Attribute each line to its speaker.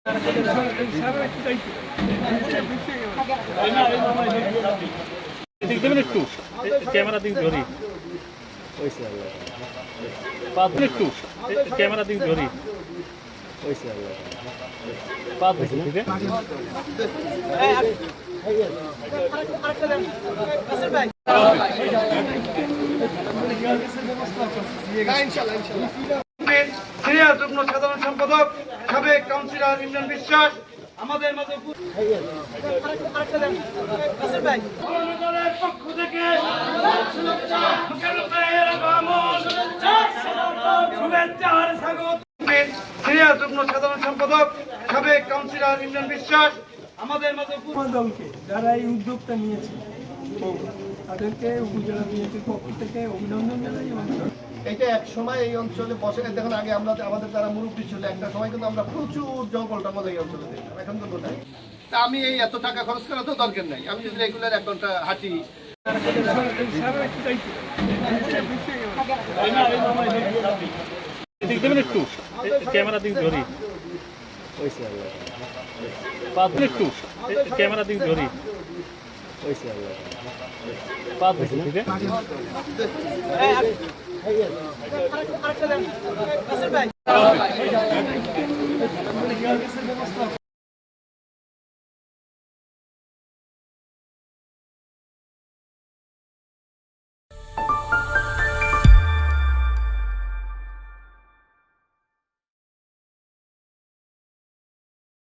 Speaker 1: একটু ক্যামেরা দিক ধরি একটু ক্যামেরা দিক ধরি
Speaker 2: সিনিয়র যুগ্ম সাধারণ সম্পাদক সাবেক কাউন্সিলর ইমরান বিশ্বাস আমাদের মাঝে পক্ষ থেকে সিনিয়র যুগ্ম সাধারণ সম্পাদক সাবেক কাউন্সিলর ইমরান বিশ্বাস আমাদের মাঝে
Speaker 3: দলকে যারা এই উদ্যোগটা নিয়েছে তাদেরকে উপজেলা বিএনপির পক্ষ থেকে অভিনন্দন জানাই।
Speaker 4: এটা এক সময় এই অঞ্চলে বসে দেখুন, আগে আমরা আমাদের যারা মুরব্বী ছিল একটা সময় কিন্তু আমরা প্রচুর জঙ্গল টঙ্গল এই অঞ্চলে দেখতাম, এখন কিন্তু নাই। তা আমি এই এত টাকা খরচ করা তো দরকার নাই, আমি যদি রেগুলার 1 ঘন্টা হাঁটি।
Speaker 1: একটু ক্যামেরা দিক ধরি একটু ক্যামেরা দিক ধরি